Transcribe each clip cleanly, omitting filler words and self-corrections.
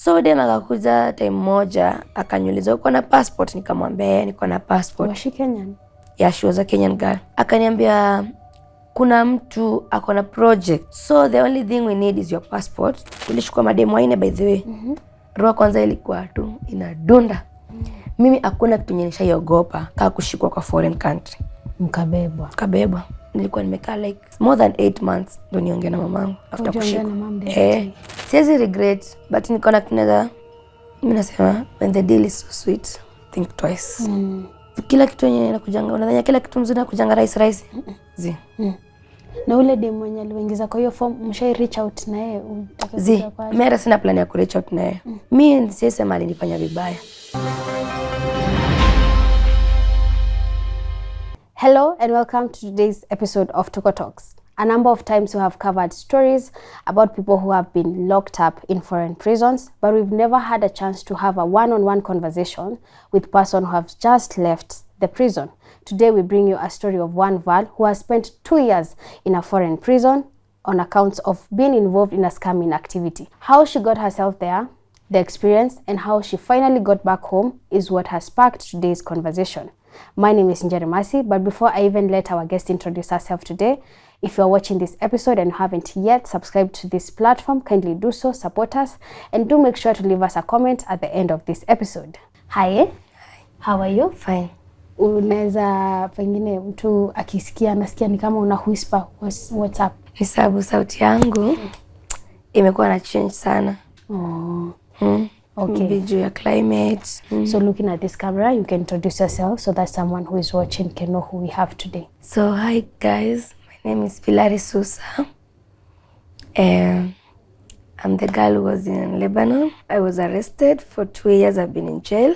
So dem akakuja time moja akaniuliza uko na passport, nikamwambia niko na passport. Was she Kenyan? Yeah, she was a Kenyan girl. Akaniambia kuna mtu ako na project, so the only thing we need is your passport. Tulishukua mademu waine by the way. Roho kwanza ilikuwa tu inadunda. Mimi hakuna kitu nishaiogopa kama kushikwa kwa foreign country. Mkabebwa. Nilikuwa nimekaa like more than 8 months ndio niongea na mamangu after kushikwa. Siwezi regret, but niko na kinaweza, mimi nasema when the deal is so sweet, think twice. Kila kitu yenye inakujanga, unadhania kila kitu mzuri inakujanga rahisi. Na ule demu mwenye aliingiza kwa hiyo form, mshai reach out na yeye? Mimi sina plan ya ku reach out na yeye. Mimi sisema alinifanya vibaya. Hello and welcome to today's episode of Tuko Talks. A number of times we have covered stories about people who have been locked up in foreign prisons, but we've never had a chance to have a one-on-one conversation with person who have just left the prison. Today we bring you a story of one Val who has spent 2 years in a foreign prison on accounts of being involved in a scamming activity. How she got herself there, the experience, and how she finally got back home is what has sparked today's conversation. My name is Njeri Masi, but before I even let our guest introduce herself today, if you are watching this episode and haven't yet subscribed to this platform, kindly do so, support us, and do make sure to leave us a comment at the end of this episode. Hi. How are you? Fine. Unaweza pengine mtu akisikia nasikia ni kama una whisper what's up? Ni sababu sauti yangu imekuwa na change sana. Okay. Juu ya climate. So looking at this camera, you can introduce yourself so that someone who is watching can know who we have today. So hi guys, my name is Pilari Susa. I'm the girl who was in Lebanon. I was arrested for 2 years. I've been in jail.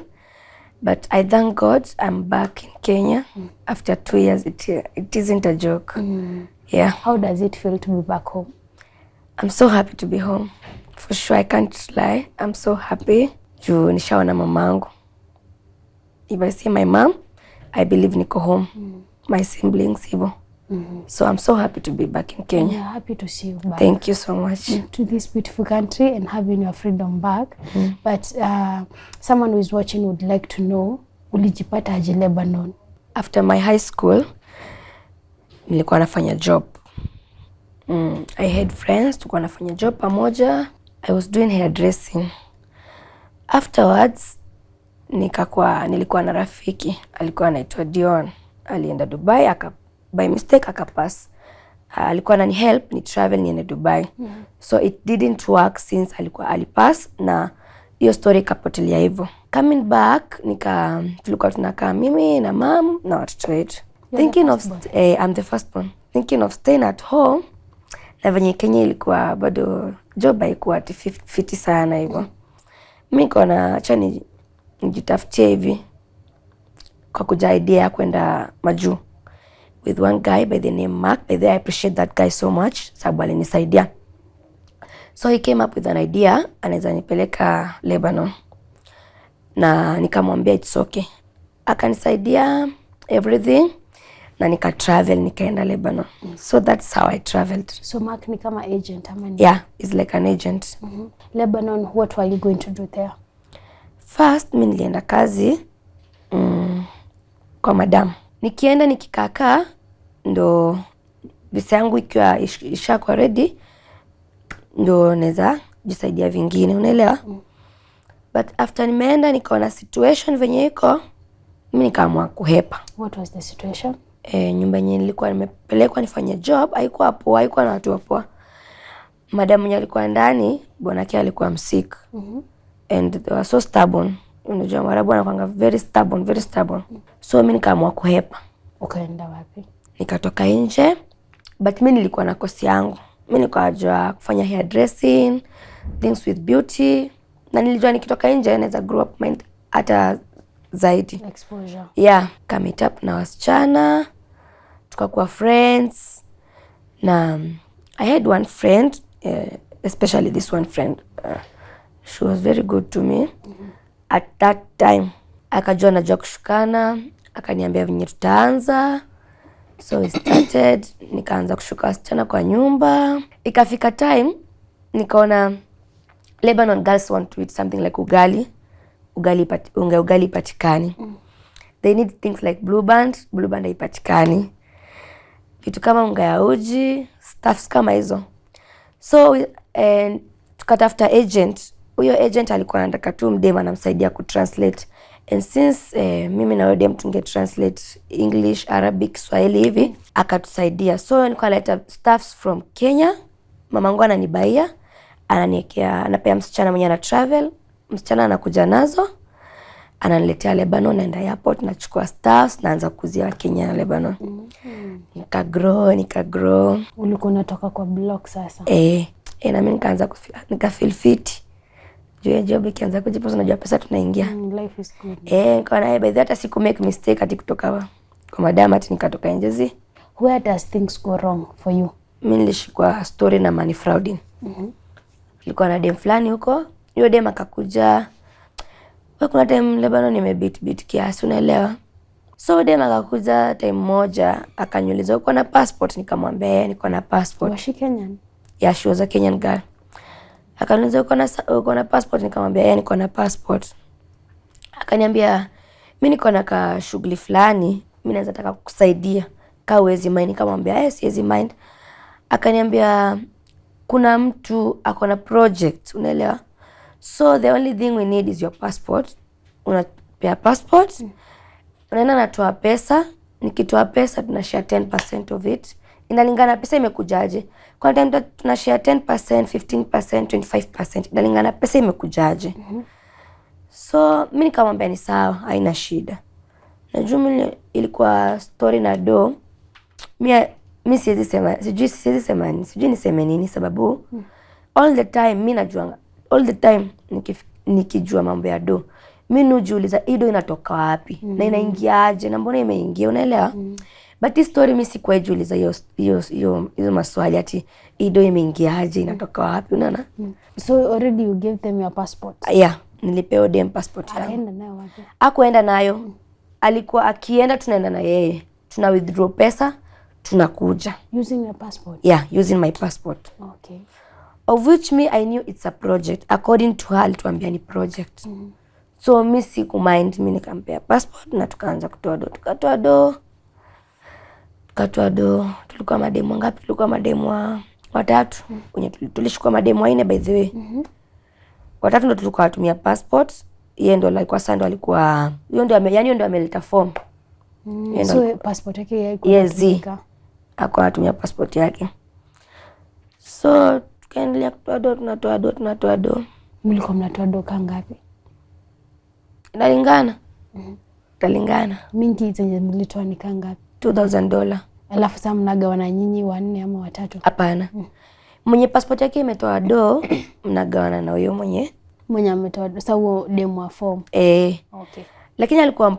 But I thank God I'm back in Kenya after 2 years. It isn't a joke. Yeah. How does it feel to be back home? I'm so happy to be home. For sure, I can't lie. I'm so happy. Juu nishaona mamangu. If I see my mom, I believe niko home. My siblings hivo. So I'm so happy to be back in Kenya. We are happy to see you back. Thank you so much. To this beautiful country and having your freedom back. But someone who is watching would like to know, ulijipata aje Lebanon? After my high school, nilikuwa nafanya job. I had friends, tulikuwa nafanya job pamoja. I was doing hairdressing. Afterwards, nilikuwa na rafiki. Alikuwa anaitwa Dion. Alienda Dubai, by mistake akapass. Alikuwa anani help ni travel niende Dubai. So it didn't work since alipass na hiyo story ikapotelea hivyo. Coming back, tulikuwa tunakaa mimi na mom na watoto wetu. I'm the first one. Thinking of staying at home. Na venye Kenya ilikuwa bado job haikuwa fiti sana hivyo. Mimi nikaona acha nijitafutie hivi kwa kuja idea ya kwenda majuu with one guy by the name Mark. By the way, I appreciate that guy so much sababu alinisaidia. So he came up with an idea anaweza nipeleka Lebanon. Na nikamwambia it's okay. Akanisaidia everything. Na nika travel nikaenda Lebanon. So that's how I traveled. So Mark ni kama agent ama ni? Yeah, he's like an agent. Lebanon, what were you going to do there? First, mimi nilienda kazi kwa madam. Nikienda nikikaka ndo visa yangu ikiwa ishakuwa ready ndo naweza jisaidia vingine, unaelewa? But after nimeenda nikaona situation venye iko, mimi nikaamua kuhepa. What was the situation? Nyumba yenyewe nilikuwa nimepelekwa nifanye job, haikuwa hapo, haikuwa na watu hapo. Madam mwenye alikuwa ndani, bwanake alikuwa msick. And they were so stubborn. Unajua Waarabu wanakuanga very stubborn. So mimi nikaamua kuhepa. Ukaenda wapi? Nikatoka nje, but mimi nilikuwa na kosi yangu. Mimi nilikuwa najua kufanya hairdressing, things with beauty. Na nilijua nikitoka nje naweza grow up mind hata zaidi. Exposure. Yeah, meet up na wasichana, tukakuwa friends. Na I had one friend, especially this one friend. She was very good to me. At that time, akajua najua kushukana, akaniambia venye tutaanza. So we started, nikaanza kushuka wasichana kwa nyumba. Ikafika time, nikaona Lebanon girls want to eat something like ugali ipatikani. They need things like blue band haipatikani. Vitu kama unga ya uji, stuffs kama hizo. So tukatafuta agent. Huyo agent alikuwa anataka tu mdem anamsaidia kutranslate. And since mimi na huyo dem tunge translate English, Arabic, Swahili hivi, akatusaidia. So nilikuwa naleta stuffs from Kenya. Mamangu ananibaia, anapea msichana mwenye ana travel, msichana anakuja nazo, ananiletea Lebanon, naenda airport, nachukua stuffs, naanza kuzia Kenya na Lebanon. Nikagrow. Ulikuwa unatoka kwa block sasa? Na mimi nikaanza nikafeel fit. Job ikianza kujipa, unajua pesa tunaingia. Life is good. Nikawa naye by that siku make mistake ati kutoka kwa madam ati nikatoka nje. Where does things go wrong for you? Mimi nilishikwa story na money frauding. Nilikuwa na dem fulani huko. Hiyo dem akakuja. Kuna time Lebanon nimebeat kiasi, unaelewa? So dem akakuja time moja akaniuliza uko na passport, nikamwambia niko na passport. Was she Kenyan? Yeah, she was a Kenyan girl. Akaniuliza uko na passport, nikamwambia niko na passport. Akaniambia mimi niko na shughuli fulani, mimi naweza taka kukusaidia. Ka uwezi mind, nikamwambia siwezi mind. Akaniambia kuna mtu ako na project, unaelewa? So the only thing we need is your passport. Unapea passport. Unaenda natoa pesa. Nikitoa pesa tunashare 10% of it. Inalingana pesa imekujaje. Kwa time tunashare 10%, 15%, 25%. Inalingana pesa imekujaje. So mimi nikamwambia ni sawa, haina shida. Najua mimi ilikuwa story na do. Mimi sijui niseme nini sababu all the time mimi najua, all the time nikijua mambo ya do, mimi nujiuliza do inatoka wapi na inaingiaje na mbona imeingia, unaelewa? But this story mimi sikuwa jiuliza hiyo maswali ati do imeingiaje, inatoka wapi, unaona? So already you gave them your passport? Yeah, nilipewa dem passport yangu. Aenda nayo wapi? Hakuenda nayo. Alikuwa akienda tunaenda na yeye. Tuna withdraw pesa, tunakuja. Using your passport? Yeah, using my passport. Okay. Of which I knew it's a project. According to her, alituambia ni project. So mimi sikumind, mimi nikampea passport na tukaanza kutoa do. Tukatoa do. Tulikuwa mademu ngapi? Tulikuwa mademu watatu. Kwenye tulishukua mademu 4 by the way. Watatu ndo tulikuwa tumia passport. Yeye ndo alikuwa sando, alikuwa hiyo ndo ameleta form. So passport yake haikuwa inatumika. Hakuwa anatumia passport yake. So tukaendelea tunatoa do. Mlikuwa mnatoa do ngapi? Inalingana. Talingana. Mingi zenye mlitoa ni ngapi? $2,000. Alafu sasa mnagawana nyinyi 4 ama 3? Hapana. Mwenye passport yake imetoa do, mnagawana na huyo mwenye ametoa do. Sasa huo demo wa form. Okay. Lakini alikuwa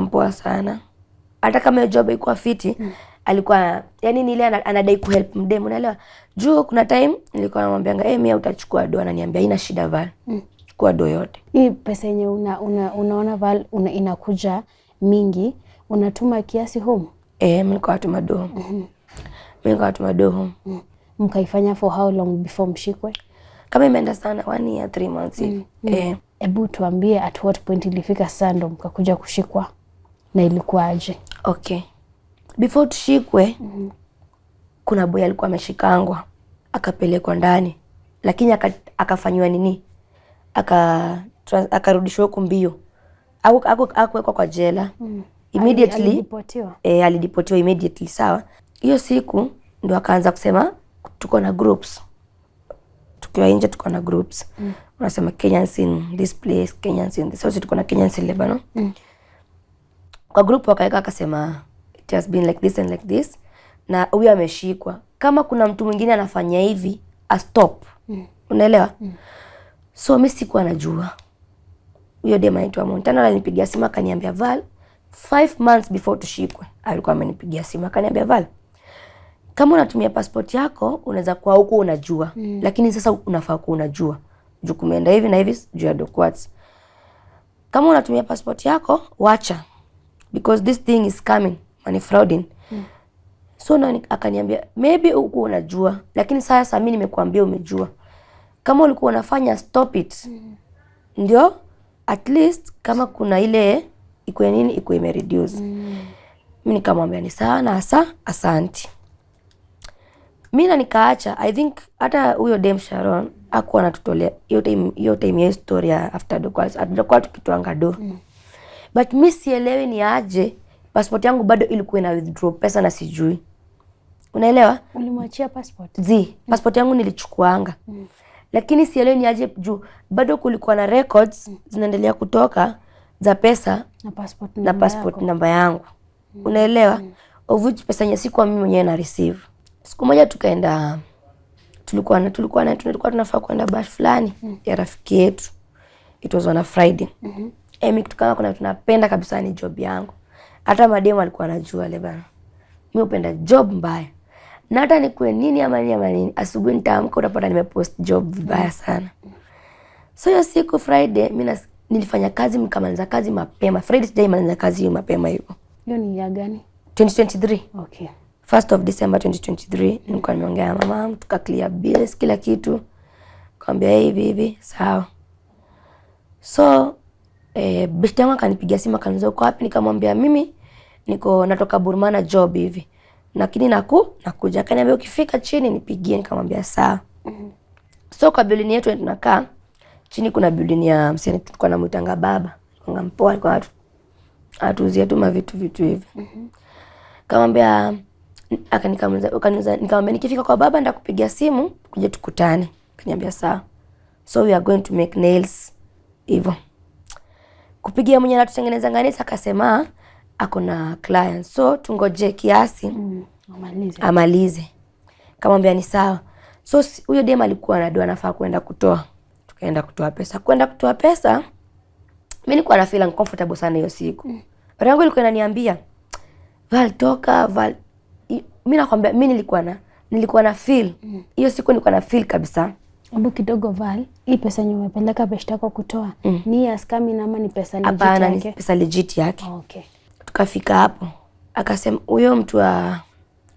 mpoa sana. Hata kama hiyo job ilikuwa fiti, alikuwa yani ni ile anadai ku help mdem, unaelewa? Juu kuna time nilikuwa namwambia mimi utachukua do, ananiambia haina shida Val. Chukua do yote. Hii pesa yenye unaona Val inakuja mingi, unatuma kiasi home? Mimi nilikuwa natuma do home. Mkaifanya for how long before mshikwe? Kama imeenda sana 1 year 3 months hivi. Hebu tuambie at what point ilifika sasa ndo mkakuja kushikwa na ilikuwa aje? Okay. Before tushikwe, kuna boy alikuwa ameshikangwa, akapelekwa ndani. Lakini akafanywa nini? Akarudishwa huko mbio. Hakuwekwa kwa jela. Immediately alideportiwa immediately, sawa? Hiyo siku ndo akaanza kusema tuko na groups. Tukiwa nje tuko na groups. Unasema Kenyans in this place, Kenyans in this. So tuko na Kenyans in Lebanon. Kwa group wakaeka akasema it has been like this and like this. Na huyu ameshikwa. Kama kuna mtu mwingine anafanya hivi, a stop. Unaelewa? So mimi sikuwa najua. Huyo dem anaitwa Montana alinipigia simu akaniambia Val, 5 months before tushikwe, alikuwa amenipigia simu akaniambia Val, kama unatumia passport yako unaweza kuwa huko unajua, lakini sasa unafaa kuwa unajua. Juu kumeenda hivi na hivi juu ya documents. Kama unatumia passport yako, wacha. Because this thing is coming, money frauding. So akaniambia maybe huko unajua, lakini sasa mimi nimekuambia umejua. kama ulikuwa unafanya stop it. Ndio at least kama kuna ile ikuwe nini ikuwe imereduce. Mimi nikamwambia ni sawa na asante. Mimi na nikaacha. I think hata huyo Dame Sharon hakuwa anatutolea hiyo time ya historia after the calls. Atakuwa tukitoanga do. But mimi sielewi ni aje passport yangu bado ilikuwa ina withdraw pesa na sijui. Unaelewa? Ulimwachia passport? Passport yangu nilichukuanga. Lakini sielewi ni aje juu bado kulikuwa na records zinaendelea kutoka za pesa na passport namba yangu. Unaelewa? Of which pesa yenye sikuwa mimi mwenyewe na receive. Siku moja tukaenda, tulikuwa tunafaa kwenda bash fulani ya rafiki yetu. It was on a Friday. Mimi kitu kama kuna tunapenda kabisa ni job yangu. Hata mademu alikuwa anajua le bana. Mimi upenda job mbaya. Na hata nikuwe nini ama nini asubuhi nitaamka utapata nimepost job vibaya sana. So hiyo siku Friday mimi nilifanya kazi nikamaliza kazi mapema. Friday sijaimaliza kazi mapema hivyo. Hiyo ni ya gani? 2023. Okay. 1st of December 2023 nilikuwa nimeongea na mama tuka clear bills kila kitu. Kaambia hivi sawa. So bishti yangu akanipigia simu akaniuliza uko wapi, nikamwambia mimi natoka Burmana job hivi. Lakini nakuja. Akaniambia ukifika chini nipigie, nikamwambia sawa. So kwa building yetu tunakaa chini kuna building ya msanii tulikuwa namuitanga baba. Alikuwa mpoa, alikuwa atuuzia tu mavitu hivi. Kamwambia nikamwambia nikifika kwa baba ndakupigia simu kuje tukutane. Akaniambia sawa. So we are going to make nails hivyo. Kupigia mwenye anatutengeneza nganisa akasema ako na client. So tungoje kiasi amalize. Kamwambia ni sawa. So huyo dem alikuwa anadua anafaa kwenda kutoa. Tukaenda kutoa pesa. Kwenda kutoa pesa mimi nilikuwa na feel uncomfortable sana hiyo siku. Roho yangu ilikuwa inaniambia Val toka Val. Mimi nakwambia mimi nilikuwa na feel. Hiyo siku nilikuwa na feel kabisa. Hebu kidogo Val, hii pesa yenye umepeleka beshte yako kutoa ni ya scam ama ni pesa legit yake? Hapana, ni pesa legit yake. Okay. Tukafika hapo. Akasema huyo mtu wa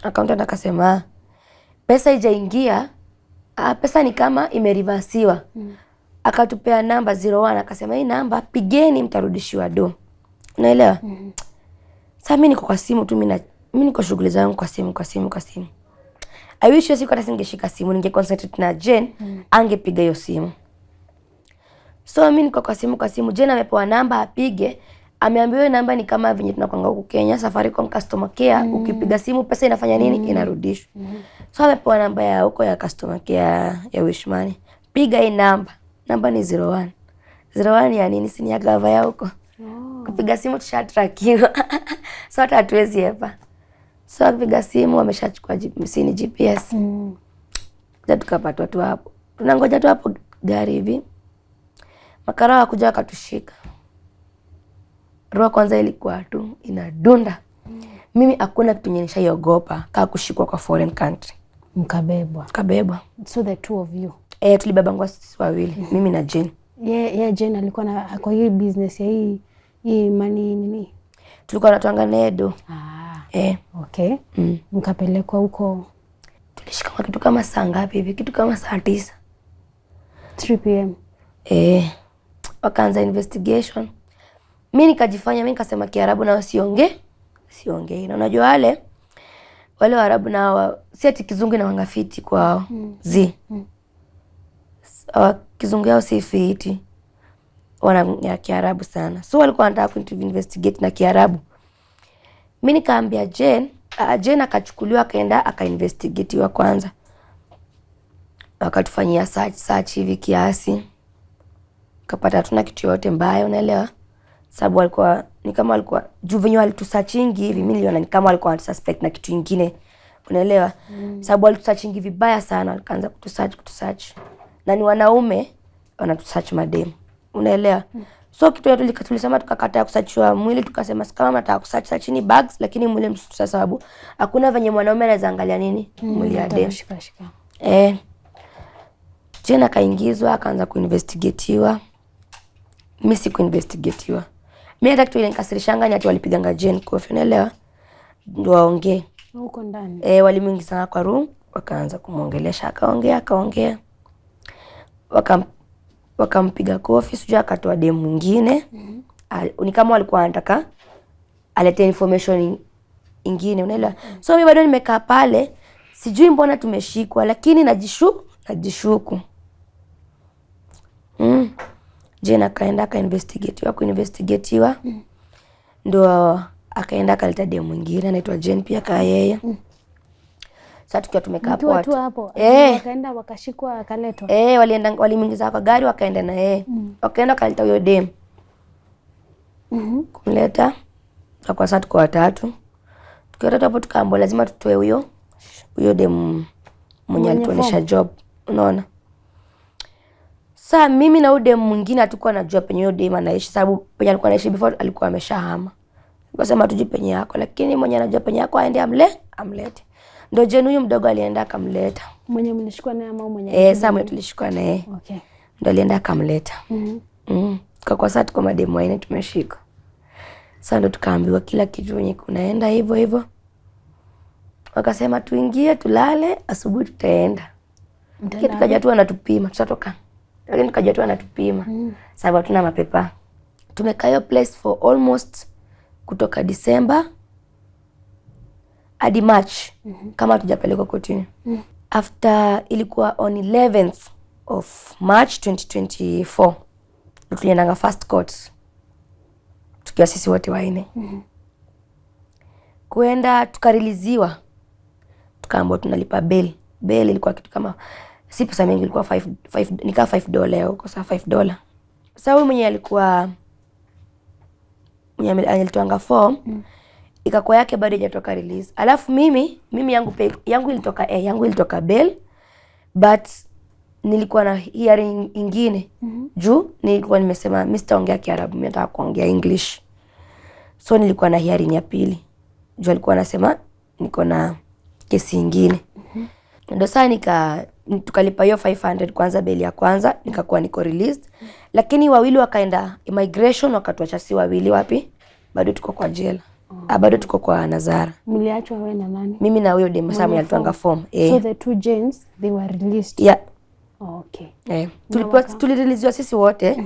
accountant akasema pesa haijaingia. Pesa ni kama imereversiwa. Akatupea namba 01 akasema hii namba pigeni mtarudishiwa do. Unaelewa? Sasa mimi niko kwa simu tu mimi niko shughuli zangu kwa simu. I wish siku hata singeshika simu ninge concentrate na Jane angepiga hiyo simu. So mimi niko kwa simu Jane amepewa namba apige. Ameambiwa hiyo namba ni kama venye tunakwanga huku Kenya Safaricom customer care ukipiga simu pesa inafanya nini? Inarudishwa. So amepewa namba ya huko ya customer care ya Wishmani. Piga hii namba. Namba ni 01. 01 ya nini? Si ni ya gava ya huko. Kupiga simu tushatrakiwa. So hata hatuwezi hapa. So akipiga simu wameshachukua GPS. Tukapatwa tu hapo. Tunangoja tu hapo gari hivi. Makara wakuja wakatushika. Roho kwanza ilikuwa tu inadunda. Mimi hakuna kitu yenye nishaiogopa kama kushikwa kwa foreign country. Mkabebwa. So the two of you. Tulibebangwa sisi wawili, mimi na Jane. Jane alikuwa kwa hii business ya hii money nini? Tulikuwa natwanga nedo. Okay. Mkapelekwa huko. Tulishikwa kitu kama saa ngapi hivi? Kitu kama saa 9. 3 p.m. Wakaanza investigation. Mimi nikasema Kiarabu na siongee. Na unajua wale Waarabu na si ati kizungu na wangafiti kwao. Kizungu yao si fiti. Wana Kiarabu sana. So walikuwa wanataka investigate na Kiarabu. Mimi nikaambia Jane akachukuliwa akaenda akainvestigatiwa kwanza. Wakatufanyia search hivi kiasi. Kapata hatuna kitu yote mbaya, unaelewa? Sababu walikuwa ni kama walikuwa juvenile walitusearchingi hivi, mimi niliona ni kama walikuwa wanasuspect na kitu kingine. Unaelewa? Sababu walitusearchingi vibaya sana, wakaanza kutusearch. Na ni wanaume wanatusearch madem. Unaelewa? So kitu yetu tulisema tukakataa kusearchwa mwili, tukasema kama nataka kusearch ni bags lakini mwili msusa, sababu hakuna venye mwanaume anaweza angalia nini mwili ya dem. Jane kaingizwa akaanza kuinvestigatiwa. Mimi sikuinvestigatiwa. Mimi hata kitu ile nikasirishanga ni ati walipiganga Jane kofi, unaelewa? Ndio waongee huko ndani. Walimuingiza kwa room wakaanza kumuongelesha, akaongea. wakampiga kofi, sijui akatoa demu mwingine. Ni kama walikuwa wanataka alete information ingine, unaelewa? So mimi bado nimekaa pale, sijui mbona tumeshikwa, lakini najishuku. Jane akaenda kuinvestigatiwa. Ndio akaenda akaleta demu mwingine anaitwa Jane pia kaa yeye. Sasa tukiwa tumekaa hapo. Wakaenda wakashikwa akaletwa. Walimuingiza kwa gari wakaenda na yeye. Wakaenda kaleta huyo demu. Kumleta. Kwa sasa tuko watatu. Tukiwa watatu hapo tukaambiwa lazima tutoe huyo demu mwenye alituonesha job. Unaona? Sasa mimi na huyo demu mwingine hatukuwa najua penye huyo demu anaishi, sababu penye alikuwa anaishi before alikuwa ameshahama. Nikasema tujui penye yako, lakini mwenye anajua penye yako aende amlete. Ndio Jane huyu mdogo alienda akamleta. Mwenye mlishikwa naye ama mwenye? Sasa mwenye tulishikwa naye. Okay. Ndio alienda akamleta. Kwa sasa tuko mademu wanne tumeshika. Sasa ndio tukaambiwa kila kitu wenye kunaenda hivyo. Wakasema tuingie tulale, asubuhi tutaenda. Kitu tukaja tu anatupima, tutatoka. Lakini tukaja tu anatupima. Sababu hatuna mapepa. Tumekaa hiyo place for almost kutoka December hadi March kama hatujapelekwa kotini. After ilikuwa on 11th of March 2024 tuliendanga first court tukiwa sisi wote wanne. Kuenda tukariliziwa, tukaambiwa tunalipa bail. Bail ilikuwa kitu kama si pesa mingi, ilikuwa $5 huko, sasa $5. Sasa huyu mwenye alitoanga form ikakuwa yake bado haijatoka release. Alafu mimi yangu ilitoka bail, but nilikuwa na hearing ingine. Juu nilikuwa nimesema mimi sitaongea Kiarabu, mimi nataka kuongea English. So nilikuwa na hearing ya pili. Juu alikuwa anasema niko na kesi ingine. Ndio sasa tukalipa hiyo 500 kwanza, bail ya kwanza, nikakuwa niko released. Lakini wawili wakaenda immigration, wakatuacha si wawili wapi? Bado tuko kwa jela. Bado tuko kwa Nazara. Mliachwa wewe na nani? Mimi na huyo demu Samuel alituanga form. So the two Janes, they were released. Yeah. Okay. Tulireleasewa sisi wote.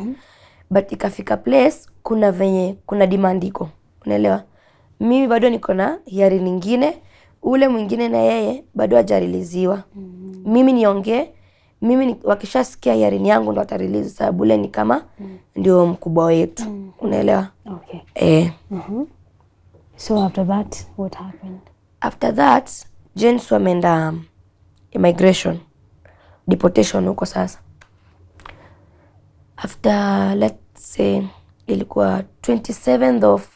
But ikafika place kuna demand iko. Unaelewa? Mimi bado niko na hiari nyingine, ule mwingine na yeye bado hajareleasewa. Mimi niongee, wakishasikia hiari yangu ndo watarelease, sababu ule ni kama ndio mkubwa wetu. Unaelewa? Okay. So after that, what happened? After that, James wameenda immigration, deportation huko sasa. After, let's say, ilikuwa 27th of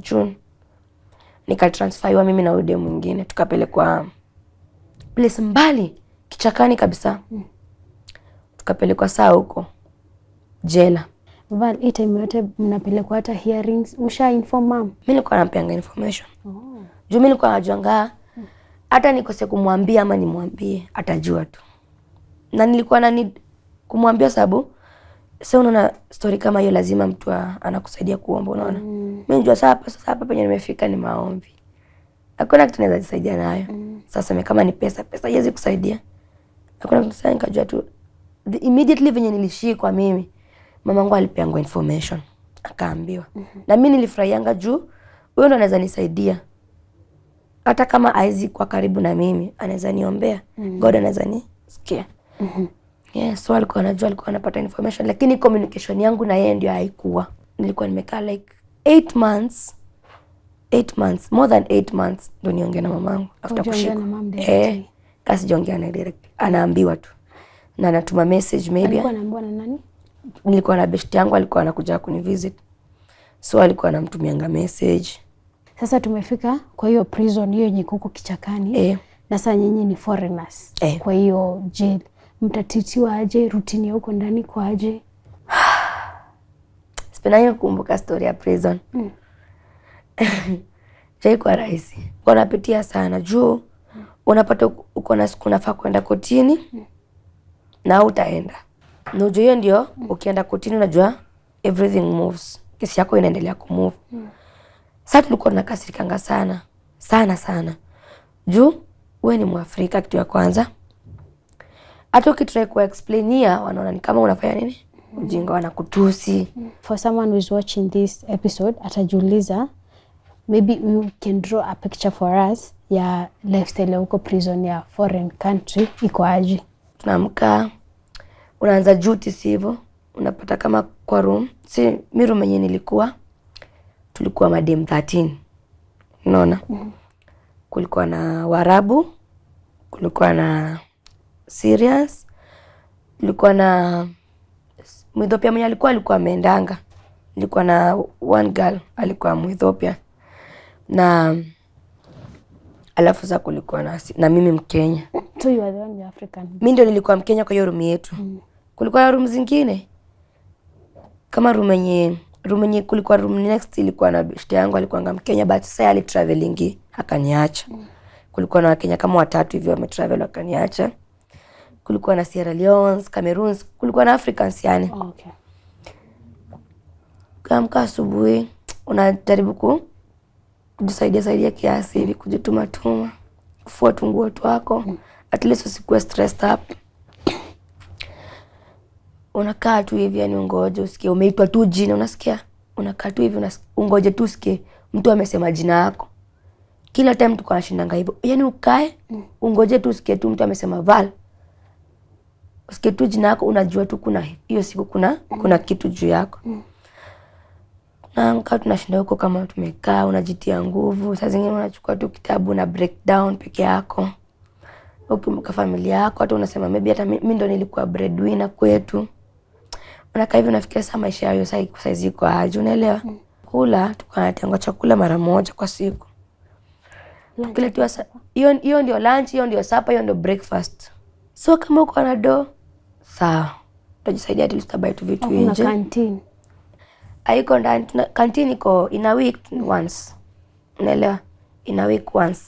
June, nikatransferiwa mimi na ude mwingine, tukapelekwa place mbali, kichakani kabisa. Tukapelekwa saa huko jela. Val, hii time yote mnapelekwa hata hearings, usha inform mom? Mimi nilikuwa napeanga information. Juu mimi nilikuwa najuanga hata nikose kumwambia ama nimwambie atajua tu. Na nilikuwa na need kumwambia sababu sasa unaona story kama hiyo lazima mtu anakusaidia kuomba, unaona. Mimi najua sasa hapa penye nimefika ni maombi. Hakuna kitu naweza kusaidia nayo. Sasa kama ni pesa haiwezi kusaidia. Hakuna kitu sasa nikajua tu immediately venye nilishikwa mimi. Mamangu alipeangwa information, akaambiwa. Na mimi nilifurahianga juu huyo ndo anaweza nisaidia. Hata kama aizi kwa karibu na mimi, anaweza niombea. God anaweza nisikia. Yes, so alikuwa anapata information, lakini communication yangu na yeye ndio haikuwa. Nilikuwa nimekaa like 8 months, more than 8 months ndio niongea na mamangu after kushikwa. Kasi jiongea na direct. Anaambiwa tu. Na anatuma message maybe. Alikuwa anaambiwa na nani? Nilikuwa na best yangu alikuwa anakuja kunivisit. So alikuwa anamtumianga message. Sasa tumefika kwa hiyo prison hiyo yenye kuko kichakani. Na sasa nyinyi ni foreigners. Kwa hiyo jail. Mtatitiwa aje, routine ya huko ndani kwa aje? Sipendangi kukumbuka story ya prison. Haikuwa rahisi. Unapitia sana juu unapata uko na siku unafaa kwenda kotini na utaenda. Na ujue hiyo ndio ukienda kotini unajua everything moves. Kesi yako inaendelea kumove. Sasa tulikuwa tunakasirikanga sana. Juu wewe ni Mwafrika kitu ya kwanza. Hata ukitry kuexplainia wanaona ni kama unafanya nini? Ujinga, wanakutusi. For someone who is watching this episode, atajiuliza, maybe you can draw a picture for us ya lifestyle huko prison ya foreign country iko aje? Tunaamka, unaanza duty sivyo? Unapata kama kwa room. Si mimi room yenyewe nilikuwa, tulikuwa madem 13. Unaona? Kulikuwa na Waarabu, kulikuwa na Syrians, kulikuwa na Mwethiopia mwenye alikuwa ameendanga. Nilikuwa na one girl alikuwa Mwethiopia. Na alafu sasa kulikuwa na mimi Mkenya. So you are the only African? Mimi ndio nilikuwa Mkenya kwa hiyo room yetu. Kulikuwa na room zingine. Kama room yenye kulikuwa room next ilikuwa na beshte yangu alikuwa Mkenya, but sasa ali traveling akaniacha. Kulikuwa na Wakenya kama 3 hivyo wametravel wakaniacha. Kulikuwa na Sierra Leone, Cameroon, kulikuwa na Africans yani. Okay. Kama asubuhi unajaribu kujisaidia kiasi hivi, kujituma, kufua nguo wako, at least usikuwe stressed up. Unakaa tu hivi yani ungoje usikie umeitwa tu jina, unasikia? Unakaa tu hivi ungoje tu usikie mtu amesema jina lako. Kila time tuko nashindanga hivyo. Yani ukae ungoje tu usikie tu mtu amesema Val. Usikie tu jina lako, unajua tu kuna hiyo siku kuna kitu juu yako. Na mkaa tunashinda huko kama tumekaa, unajitia nguvu. Saa zingine unachukua tu kitabu na breakdown peke yako. Ukimka familia yako, hata unasema maybe hata mimi ndo nilikuwa breadwinner kwetu. Unakaa hivi unafikiria sasa maisha yao sasa ziko aje, unaelewa? Kula tukatenga chakula mara moja kwa siku. Kile tu hiyo ndio lunch, hiyo ndio supper, hiyo ndio breakfast. So kama uko na do, sawa. Tutajisaidia hadi tutabuy tu vitu nje. Kuna canteen. Haiko ndani, canteen iko in a week once. Unaelewa? In a week once.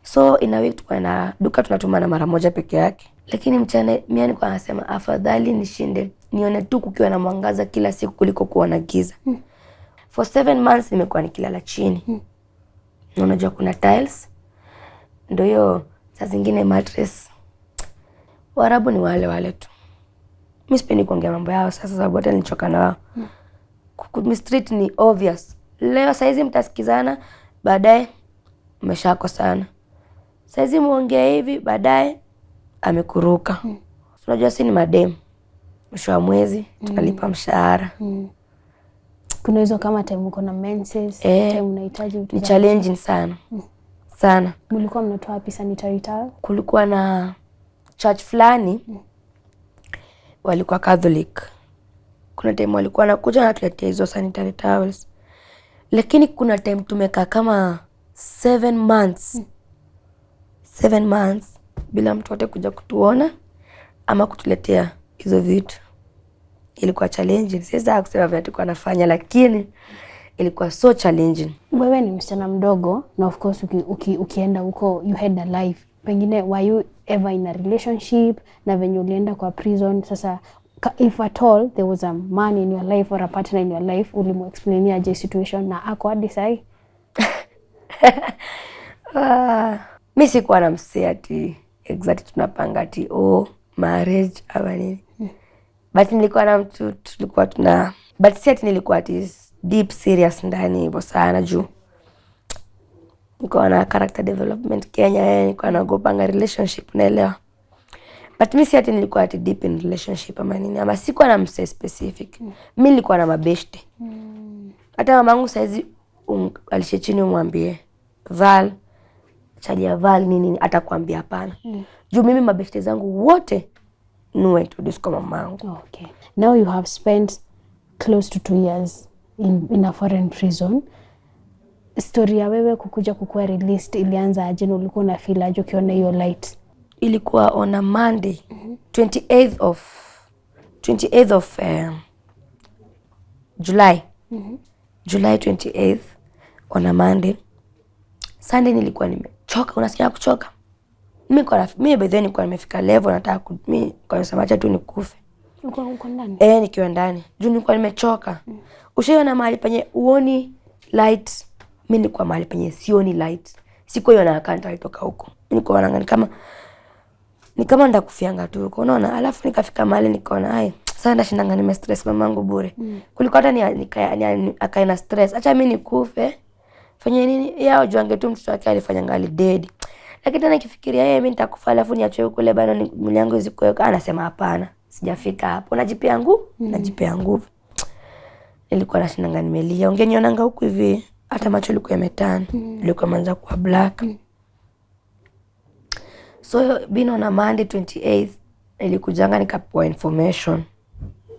So in a week tuko na duka tunatumana mara moja peke yake. Lakini mchana mimi nilikuwa nasema afadhali nishinde nione tu kukiwa na mwangaza kila siku kuliko kuwa na giza. For 7 months nimekuwa nikilala chini. Unajua kuna tiles. Ndio hiyo saa zingine mattress. Waarabu ni wale tu. Mimi sipendi kuongea mambo yao sasa sababu hata nilichoka na wao. Mistreat ni obvious. Leo saizi mtasikizana, baadaye umeshako sana. Saizi muongea hivi, baadaye amekuruka. Unajua si ni madem. Mwisho wa mwezi tunalipa mshahara. Kuna hizo kama time uko na menses, time unahitaji vitu. Ni challenging sana. Sana. Mlikuwa mnatoa wapi sanitary towel? Kulikuwa na church fulani walikuwa Catholic. Kuna time walikuwa nakuja na tuletea hizo sanitary towels. Lakini kuna time tumekaa kama 7 months. 7 months bila mtu wote kuja kutuona ama kutuletea hizo vitu. Ilikuwa challenging. Sasa kusema vile tulikuwa nafanya, lakini ilikuwa so challenging. Wewe ni msichana mdogo na of course ukienda huko you had a life. Pengine were you ever in a relationship na venye ulienda kwa prison? Sasa if at all there was a man in your life or a partner in your life, ulimu-explainia je situation na ako hadi sahi? Mimi sikuwa na msee ati exactly tunapanga ati marriage ama nini. But nilikuwa na mtu tulikuwa but si ati nilikuwa ati deep serious ndani hivyo sana juu. Nilikuwa na character development Kenya, nilikuwa naogopanga relationship, unaelewa. But mimi si ati nilikuwa ati deep in relationship ama nini, ama sikuwa na msee specific. Mimi nilikuwa na mabeshte. Hata mamangu saizi alishe chini umwambie Val, chalia Val nini, atakwambia hapana. Juu mimi mabeshte zangu wote niwe introduce kwa mamangu. Okay. Now you have spent close to 2 years in a foreign prison. Story ya wewe kukuja kukua released ilianza aje na ulikuwa na feel aje ukiona hiyo light? Ilikuwa on a Monday, 28th of July. July 28th on a Monday. Sunday nilikuwa nimechoka, unasikia kuchoka? Mimi by then nilikuwa nimefika level nataka mimi kwa nasema acha tu nikufe. Uko ndani? Nikiwa ndani. Juu nilikuwa nimechoka. Ushaona mahali penye uoni light, mimi nilikuwa mahali penye sioni light. Siku hiyo na akanta alitoka huko. Niko naona ni kama ndakufianga tu huko, unaona. Alafu nikafika mahali nikaona ai sasa ndashindanga nime stress mamangu bure. Kuliko hata ni akaina stress. Acha mimi nikufe. Fanya nini? Yao juange tu mtoto wake alifanya ngali dead. Lakini tena nikifikiria yeye mimi nitakufa alafu niachwe huko le bado mwili wangu izikuweka, anasema hapana. Sijafika hapo. Najipea nguvu. Nilikuwa nashindanga nimelia. Ungenionanga huku hivi hata macho yalikuwa yametana. Nilikuwa manza kuwa black. So bino na Monday 28th nilikujanga nikapewa information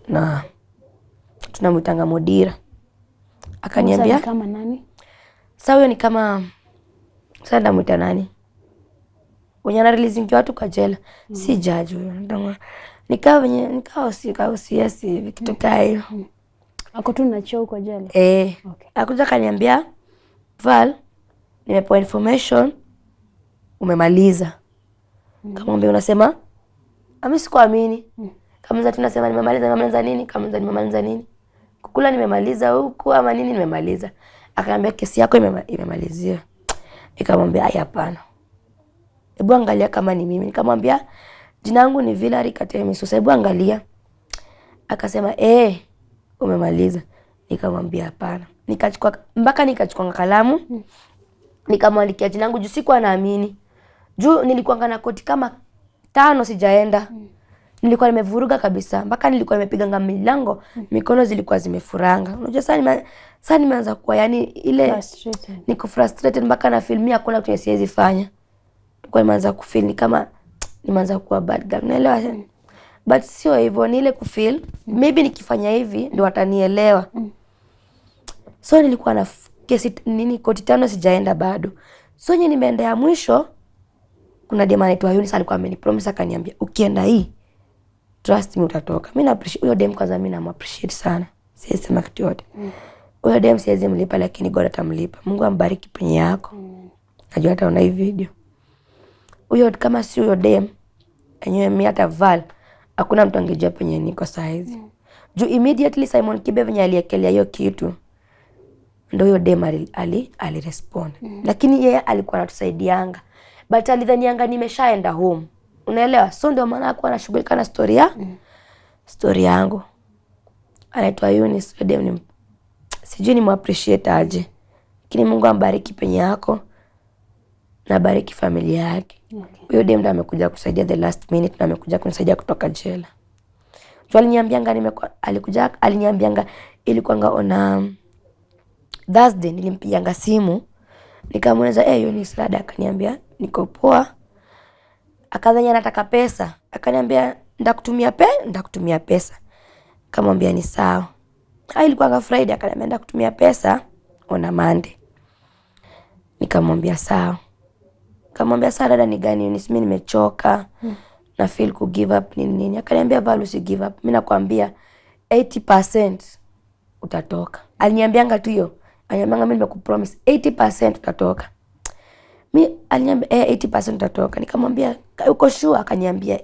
na tunamwitanga Mudira. Akaniambia kama nani? Sasa huyo ni kama sasa ndamuita nani? Unyana releasing watu kwa jela. Si judge huyo. Nikao si vikitoka hiyo. Ako tu na choo kwa jela. Okay. Akuja kaniambia Val, nimepewa information umemaliza. Kama mbona unasema? Mimi sikuamini. Kama za tunasema nimemaliza nini? Kukula nimemaliza huku ama nini nimemaliza. Akaniambia kesi yako imemalizia. Nikamwambia hapana. Hebu angalia kama ni mimi. Nikamwambia jina langu ni Villary Katemi. So hebu angalia. Akasema umemaliza. Nikamwambia hapana. Nikachukua kalamu. Nikamwandikia jina langu juu sikuwa naamini. Juu nilikuwa na koti kama 5 sijaenda. Nilikuwa nimevuruga kabisa. Mpaka nilikuwa nimepiganga milango, mikono zilikuwa zimefuranga. Unajua sasa nimeanza kuwa yani ile niko frustrated mpaka na filmia hakuna kitu siwezi fanya. Nilikuwa nimeanza kufeel ni kama nimeanza kuwa bad girl. Unaelewa? But sio hivyo, ni ile kufeel maybe nikifanya hivi ndio watanielewa. So nilikuwa na kesi koti 5 sijaenda bado. So nimeenda ya mwisho. Kuna dema anaitwa Eunice alikuwa amenipromise akaniambia ukienda hii trust me utatoka. Mimi na appreciate huyo dem kwanza, mimi na appreciate sana. Siwezi sema kitu yote. Huyo dem siwezi mlipa lakini God atamlipa. Mungu ambariki penye yako. Najua hata una hii video. Huyo kama si huyo dem enyewe mimi hata Val hakuna mtu angejua penye niko saa hizi. Juu immediately Simon Kibe venye aliekelea hiyo kitu ndio huyo dem alirespond. Lakini yeye alikuwa anatusaidianga. But alidhanianga nimeshaenda home. Unaelewa? So ndio maana hakuwa anashughulika na story yangu. Anaitwa Eunice dem sijui ni appreciate aje. Lakini Mungu ambariki penye yako na bariki familia yake. Huyo dem ndo amekuja kusaidia the last minute na amekuja kunisaidia kutoka jela. Juu aliniambianga ilikuwanga ona Thursday nilimpigianga simu. Nikamuuliza Eunice rada, akaniambia niko poa. Akadhania anataka pesa. Akaniambia ndakutumia pesa. Kamwambia ni sawa. Ilikuwa Friday, akaniambia ndakutumia pesa on Monday. Nikamwambia sawa. Kamwambia sawa dada, ni gani Eunice, mimi nimechoka. Na feel ku give up nini. Akaniambia Val, usi give up. Mimi nakwambia 80% utatoka. Aliniambianga tu hiyo. Aliniambia mimi nimekupromise 80% utatoka. Mimi aliniambia 80% utatoka. Nikamwambia uko sure? Akaniambia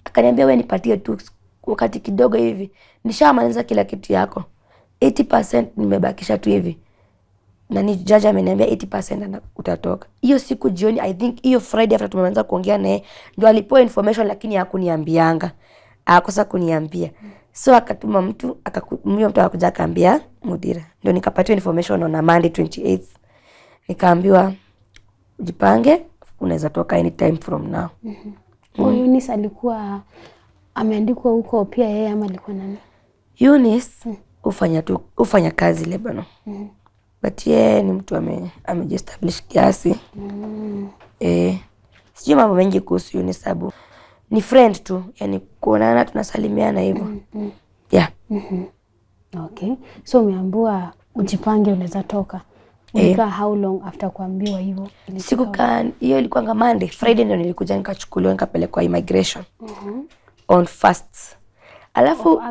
Akaniambia wewe nipatie tu wakati kidogo hivi. Nishamaliza kila kitu yako. 80% nimebakisha tu hivi. Na ni judge ameniambia 80% utatoka. Hiyo siku jioni, I think hiyo Friday after tumeanza kuongea naye ndio alipoa information, lakini hakuniambianga. Akosa kuniambia. So akatuma mtu akakuja akaambia Mudira. Ndio nikapata information on Monday 28th. Nikaambiwa ujipange, unaweza toka anytime from now. Eunice alikuwa ameandikwa huko pia yeye ama alikuwa nani? Eunice ufanya kazi Lebanon. But yeye ni mtu amejiestablish kiasi. Sijui mambo mengi kuhusu Eunice sababu ni friend tu, yani kuonana tunasalimiana hivyo. Yeah. Okay. So umeambiwa ujipange unaweza toka. Ulikaa how long after kuambiwa hivyo? Sikukaa, hiyo ilikuwa Monday. Friday ndio nilikuja nikachukuliwa nikapelekwa immigration. On 1st. Alafu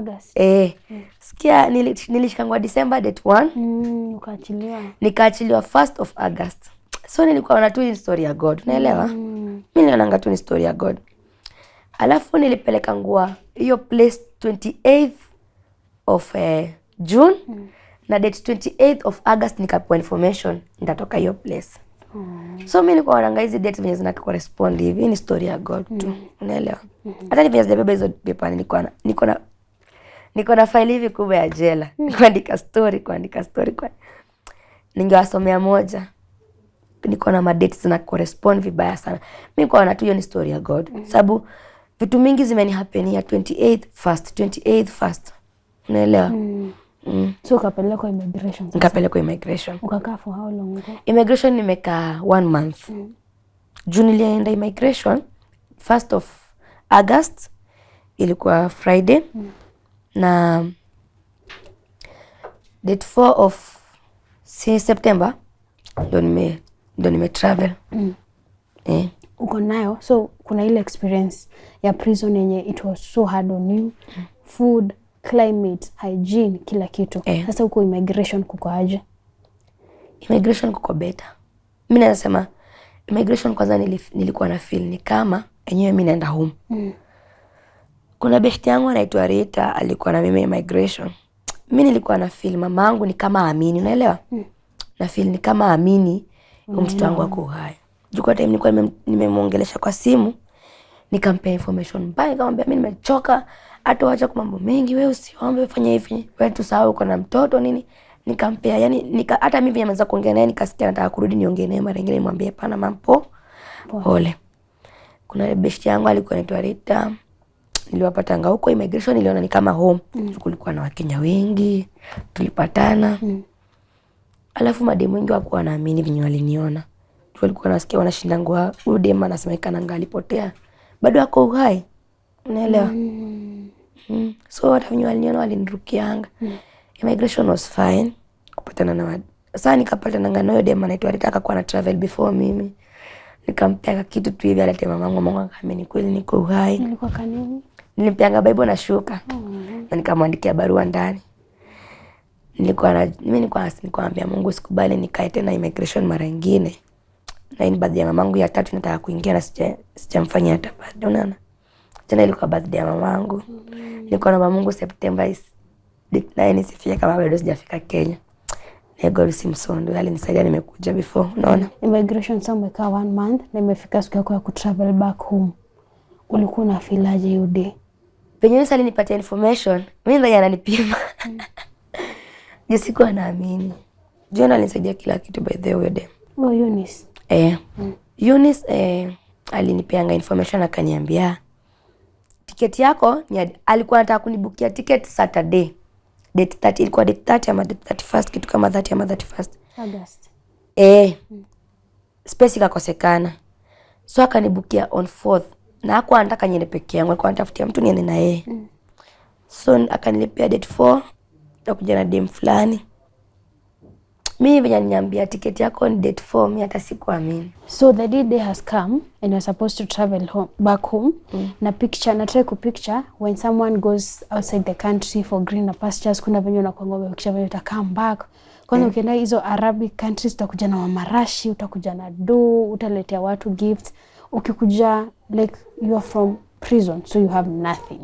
sikia nilishikangwa December date 1. Ukaachiliwa. Nikaachiliwa 1st of August. So nilikuwa na tu ni story ya God, unaelewa? Mimi nilionanga tu ni story ya God. Alafu nilipeleka ngua hiyo place 28th of June. Na date 28th of August nikapewa information nitatoka hiyo place. So mimi nilikuwa naanga hizi dates venye zina correspond hivi, ni story ya God tu. Unaelewa? Hata ni venye sijabeba hizo paper niko na file hivi kubwa ya jela. Kuandika story. Ningewasomea moja. Niko na dates zina correspond vibaya sana. Mimi niko na tu hiyo ni story ya God. Sababu vitu mingi zimenihapenia 28th first. Unaelewa? So ukapelekwa immigration. Nikapelekwa immigration. Ukakaa for how long? Immigration nimekaa 1 month. June nilienda immigration 1st of August, ilikuwa Friday. Na date 4 of September ndo nime travel. Uko nayo, so kuna ile experience ya prison yenye it was so hard on you. Food, climate, hygiene, kila kitu. Sasa uko immigration kuko aje? Immigration kuko better. Mimi nasema immigration kwanza nilikuwa na feel ni kama enyewe mimi naenda home. Kuna beshte yangu anaitwa Rita, alikuwa na mimi immigration. Mimi nilikuwa na feel mamangu ni kama amini, unaelewa? Na feel ni kama amini mtoto wangu ako hai. Jukwa time nilikuwa nimemuongelesha kwa simu, nikampea information mbaya, nikamwambia mimi nimechoka, hata acha kwa mambo mengi, wewe usiombe, fanya hivi, wewe tusahau uko na mtoto nini. Nikampea, yani hata mimi nimeanza kuongea naye, nikasikia nataka kurudi niongee naye mara nyingine, nimwambie hapana mampo pole. Kuna beshte yangu alikuwa anaitwa Rita, niliwapatanga huko immigration, niliona ni kama home. Kulikuwa na Wakenya wengi, tulipatana. Alafu mademu wengi wakuwa wanaamini vinyo waliniona. Walikuwa nasikia wanashindangwa, huyu demu anasemekana ngalipotea, bado ako uhai. Unaelewa? So hata vinyo waliniona walinirukianga. Immigration was fine. Kupatana na sasa nikapatana na huyo demu anaitwa Rita, akakuwa na travel before mimi. Nikampea kitu tu hivi, alete mamangu akaamini kweli niko uhai. Nilikuwa kanini? Nilimpeanga Bible na shuka. Na nikamwandikia barua ndani. Mimi nilikuambia Mungu sikubali nikae tena immigration mara nyingine. Na hii birthday ya mamangu ya 3 nataka kuingia na sijamfanyia hata birthday, unaona? Jana ilikuwa birthday ya mamangu. Nilikuwa na Mungu September 9 sifia kama bado sijafika Kenya. God Simpson alinisaidia, nimekuja before, unaona? Immigration sasa umekaa 1 month na imefika siku yako ya kutravel back home. Ulikuwa na feel aje hiyo day? Penye Yesu alinipatia information, mimi ndiye ananipima. Sikuwa naamini. John alinisaidia kila kitu by the way dem. Eunice. Eunice alinipeanga information, akaniambia tiketi yako alikuwa anataka kunibukia ticket Saturday. Date 30, ilikuwa date 30 ama date 31st, kitu kama 30 ama 31st August. Space ikakosekana. So akanibukia on 4th. Na hakuwa anataka niende peke yangu, alikuwa anatafutia mtu niende na yeye. So akanilipia date 4, tutakuja na dem fulani. Mimi venye niambia tiketi yako ni date 4, mimi hata sikuamini. So the day has come and you're supposed to travel back home. Na try kupicture when someone goes outside the country for greener pastures, kuna venye unakuanga picture venye uta come back. Kwanza ukienda hizo Arabic countries utakuja na marashi, utakuja na utaletea watu gifts. Ukikuja like you are from prison, so you have nothing.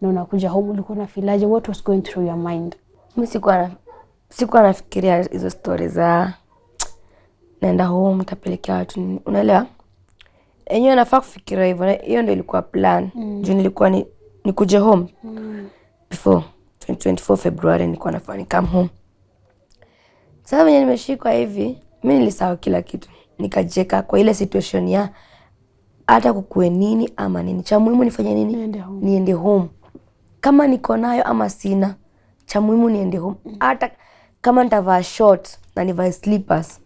Na unakuja home, ulikuwa na feel aje? What was going through your mind? Mimi sikuwa nafikiria hizo stories za naenda home nitapelekea watu, unaelewa? Enyewe nafaa kufikiria hivyo. Hiyo ndio ilikuwa plan. Juu nilikuwa nikuje home before 24 February, nilikuwa nafanya come home. Sasa venye nimeshikwa hivi, mimi nilisahau kila kitu. Nikajeka kwa ile situation ya hata kukue nini ama nini, cha muhimu nifanye nini? Niende home. Kama niko nayo ama sina, cha muhimu niende home. Hata kama nitavaa short na nivae slippers,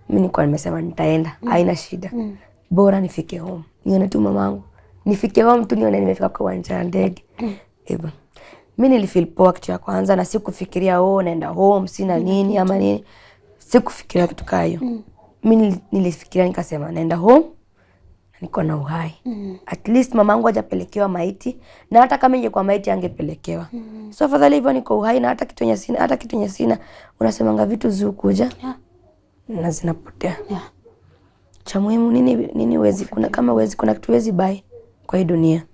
mimi nilikuwa nimesema nitaenda, haina shida. Bora nifike home. Nione tu mamangu. Nifike home tu nione nimefika kwa uwanja wa ndege. Hivyo. Mimi nilifeel poa kitu ya kwanza, na sikufikiria naenda home sina nini ama nini. Sikufikiria kitu kama hiyo. Mimi nilifikiria nikasema naenda home na niko na uhai. At least mamangu hajapelekewa maiti, na hata kama ingekuwa maiti angepelekewa. So afadhali hivyo niko uhai, na hata kitu yenye sina, unasemanga vitu zukuja na zinapotea. Cha muhimu nini wezi, kuna kitu wezi buy kwa hii dunia.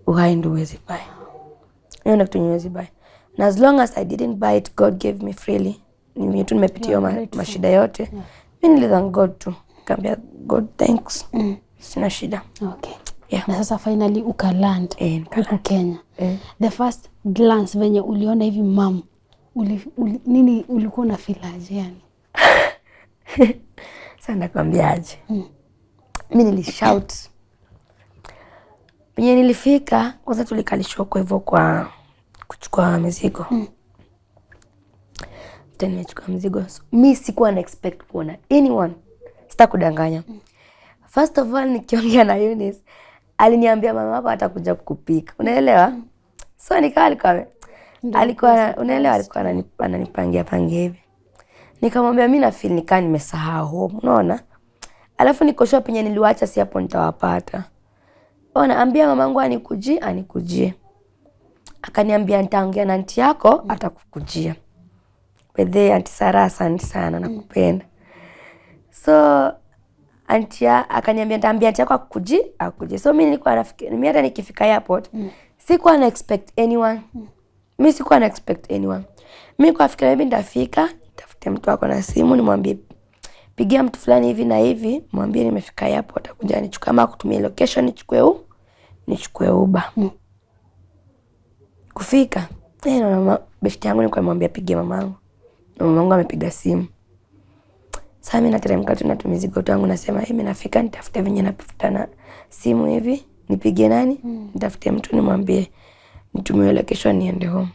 Uhai ndio wezi buy. Hiyo ndio kitu wezi buy. Na as long as I didn't buy it, God gave me freely. Mimi tu nimepitia mashida yote. Mimi nilithank God tu. Nikamwambia God thanks. Sina shida. Okay. Yeah. Na sasa finally ukaland huku Kenya. The first glance venye uliona hivi mom, nini ulikuwa na feel aje yani? Sasa nakwambiaje? Mimi nilishout. Penye nilifika, kwanza tulikalishwa kwa hivyo kwa kuchukua mizigo. Tena nimechukua mzigo. Mimi sikuwa na expect kuona anyone. Sitakudanganya. First of all nikiongea na Eunice, aliniambia mama wako atakuja kukupika. Unaelewa? So alikuwa unaelewa, alikuwa ananipangia hivi. Nikamwambia mimi na feel nikaa nimesahau home, unaona? Alafu niko penye niliwacha si hapo nitawapata. Ona, ambia mamangu anikujie. Akaniambia nitaongea na aunti yako atakukujia. Bedhe aunti Sara, asante sana nakupenda. So akaniambia nitaambia aunti yako akuje. So mimi nilikuwa nafikiri mimi hata nikifika airport sikuwa na expect anyone. Mimi kwa fikira mimi nitafika, nitafute mtu wako na simu nimwambie pigia mtu fulani hivi na hivi, mwambie nimefika airport akuja nichukue ama kutumia location nichukue Uber. Kufika. Na beshte yangu nilikuwa nimwambia pigie mamangu. Na mamangu amepiga simu. Sasa mimi nateremka tu na mizigo yangu nasema mimi nafika nitafute venye napifuta na simu hivi, nipigie nani? Nitafute mtu nimwambie nitumie location niende home.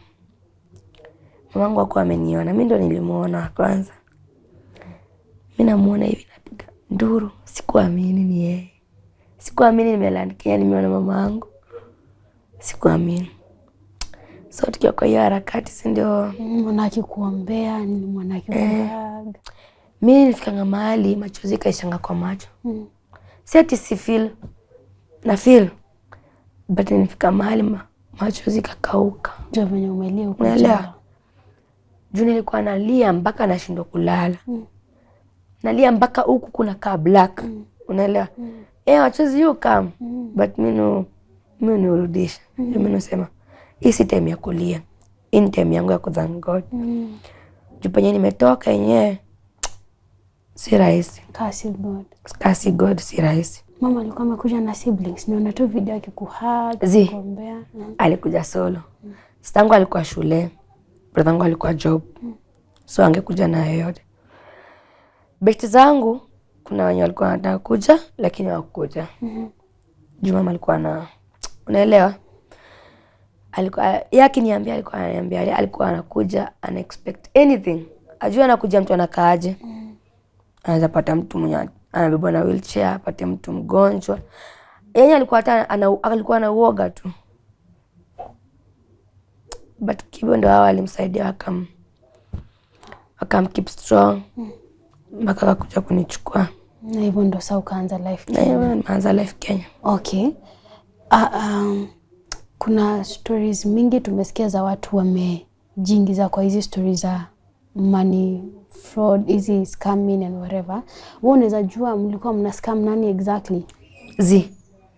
Mamangu hakuwa ameniona, mimi ndo nilimuona wa kwanza. Mimi namuona hivi napiga nduru, sikuamini ni yeye. Sikuamini nimeland Kenya nimeona mamangu. Sikuamini. So tukiwa kwa hiyo harakati si ndio mwanaki kuombea, ni mwanaki kuaga. Mimi nilifika mahali machozi kaishanga kwa macho. Si ati si feel na feel, but nilifika mahali machozi kakauka. Ndio venye umelia huko. Unaelewa? Juu nilikuwa nalia mpaka nashindwa kulala. Nalia mpaka huku kuna kaa black. Unaelewa? Machozi yuka. But mimi nirudisha. Mimi nasema hii si time ya kulia. Hii ni time yangu ya kuthank God. Juu penye nimetoka yenyewe si rahisi. Kasi God si rahisi. Mama alikuwa amekuja na siblings. Niona tu video akikuhug, kuombea. Alikuja solo. Sistangu alikuwa shule. Brother alikuwa job. So angekuja na yote. Besti zangu kuna wenye walikuwa wanataka kuja lakini hawakuja. Juu mama alikuwa unaelewa? Alikuwa yakiniambia alikuwa anakuja unexpect anything. Ajua anakuja mtu anakaaje. Anaweza pata mtu mwenye anabebwa na wheelchair, apate mtu mgonjwa. Yeye alikuwa na uoga tu. But Kibo ndo hao alimsaidia wakam keep strong. Mpaka akakuja kunichukua. Na hivyo ndo sasa ukaanza life Kenya. Na hivyo nimeanza life Kenya. Okay. Kuna stories mingi tumesikia za watu wamejiingiza kwa hizi stories za money fraud, hizi scamming and whatever. Wewe unaweza jua mlikuwa mna scam nani exactly?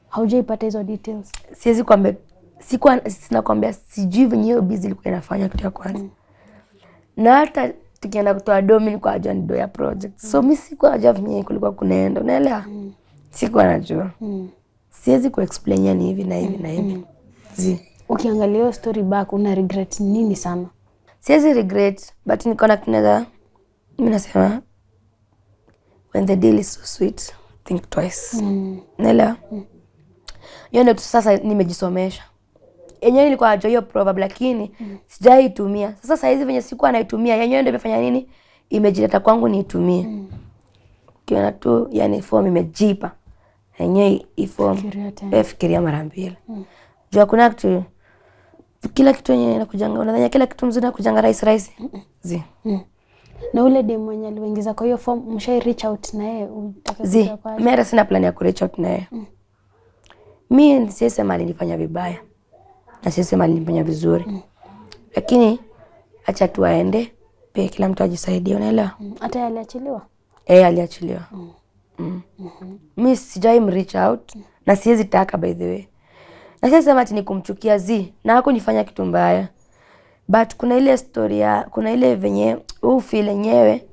Haujaipata hizo details? Siwezi kuambia, sina kuambia sijui venye hiyo busy ilikuwa inafanya kitu ya kwanza. Na hata tukienda kutoa domi kwa ajua ni do ya project. So mimi sikuwa najua venye kulikuwa kunaenda, unaelewa? Sikuwa najua. Siwezi kuexplain ni hivi na hivi na hivi. Ukiangalia hiyo story back una regret nini sana? Siwezi regret, but nikaona tunaweza, mimi nasema when the deal is so sweet, think twice. Unaelewa? Hiyo ndio sasa nimejisomesha. Yenyewe nilikuwa najua hiyo proverb lakini sijaitumia. Sasa hizi venye sikuwa naitumia, yenyewe ndio imefanya nini? Imejileta kwangu niitumie. Kiona tu yani form imejipa. Yenyewe ifo fikiria mara mbili. Jua kuna kitu kila kitu yenyewe inakujanga, unadhania kila kitu mzuri inakujanga rahisi. Na ule demo mwenye aliingiza kwa hiyo form mshai reach out na yeye utakaje kwa? Mimi hata sina plan ya ku reach out na yeye. Mimi sisema alinifanya vibaya. Na sisema alinifanya vizuri. Lakini acha tu aende, pia kila mtu ajisaidie, unaelewa? Hata yeye aliachiliwa? Aliachiliwa. Mimi sijai reach out na siwezi taka by the way. Na sisema ati nikumchukia na hakunifanya kitu mbaya. But kuna ile story kuna ile venye feel yenyewe